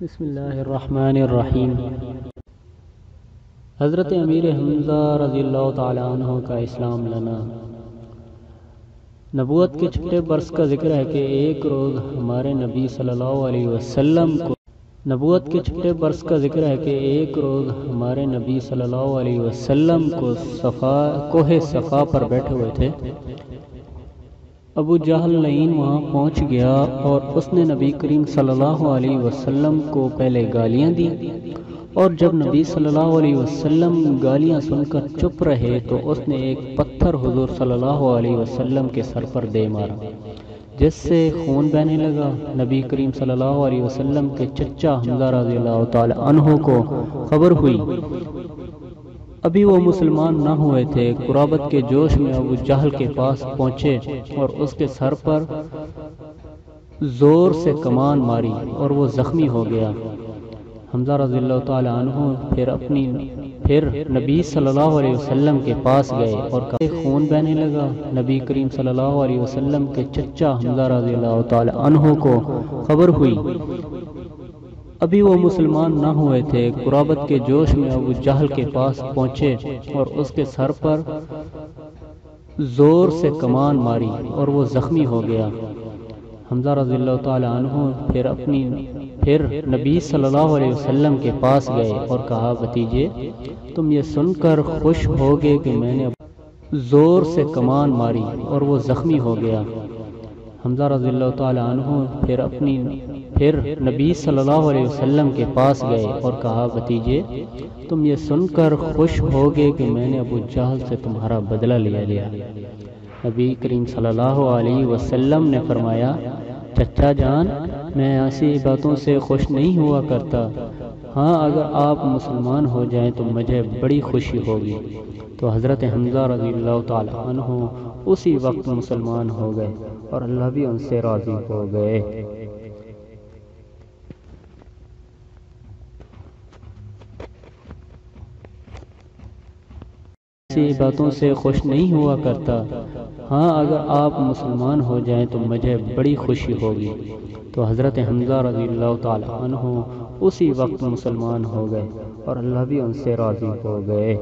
بسم اللہ الرحمن الرحیم۔ حضرت امیر حمزہ رضی اللہ تعالیٰ عنہ کا اسلام لانا۔ نبوت کے چھٹے برس کا ذکر ہے کہ ایک روز ہمارے نبی صلی اللہ علیہ وسلم کو ہمارے نبی صلی اللہ علیہ وسلم کو کوہ صفا پر بیٹھے ہوئے تھے۔ ابو جہل لعین وہاں پہنچ گیا اور اس نے نبی کریم صلی اللہ علیہ وسلم کو پہلے گالیاں دی، اور جب نبی صلی اللہ علیہ وسلم گالیاں سن کر چپ رہے تو اس نے ایک پتھر حضور صلی اللہ علیہ وسلم کے سر پر دے مارا، جس سے خون بہنے لگا۔ نبی کریم صلی اللہ علیہ وسلم کے چچا حمزہ رضی اللہ تعالی عنہ کو خبر ہوئی۔ ابھی وہ مسلمان نہ ہوئے تھے، قرابت کے جوش میں ابو جہل کے پاس پہنچے اور اس کے سر پر زور سے کمان ماری اور وہ زخمی ہو گیا۔ حمزہ رضی اللہ تعالی عنہ پھر نبی صلی اللہ علیہ وسلم کے پاس گئے اور کہا خون بہنے لگا۔ نبی کریم صلی اللہ علیہ وسلم کے چچا حمزہ رضی اللہ تعالی عنہ کو خبر ہوئی۔ ابھی وہ مسلمان نہ ہوئے تھے، قرابت کے جوش میں ابو جہل کے پاس پہنچے اور اس کے سر پر زور سے کمان ماری اور وہ زخمی ہو گیا۔ حمزہ رضی اللہ تعالی عنہ پھر نبی صلی اللہ علیہ وسلم کے پاس گئے اور کہا بھتیجے، تم یہ سن کر خوش ہوگے کہ میں نے زور سے کمان ماری اور وہ زخمی ہو گیا۔ حمزہ رضی اللہ تعالی عنہ پھر نبی صلی اللہ علیہ وسلم کے پاس گئے اور کہا بھتیجے، تم یہ سن کر خوش ہوگے کہ میں نے ابو جہل سے تمہارا بدلہ لیا۔ نبی کریم صلی اللہ علیہ وسلم نے فرمایا، چچا جان، میں ایسی باتوں سے خوش نہیں ہوا کرتا، ہاں اگر آپ مسلمان ہو جائیں تو مجھے بڑی خوشی ہوگی۔ تو حضرت حمزہ رضی اللہ تعالی عنہ اسی وقت مسلمان ہو گئے اور اللہ بھی ان سے راضی ہو گئے۔ ایسی باتوں سے خوش نہیں ہوا کرتا، ہاں اگر آپ مسلمان ہو جائیں تو مجھے بڑی خوشی ہوگی۔ تو حضرت حمزہ رضی اللہ تعالی عنہ اسی وقت مسلمان ہو گئے اور اللہ بھی ان سے راضی ہو گئے۔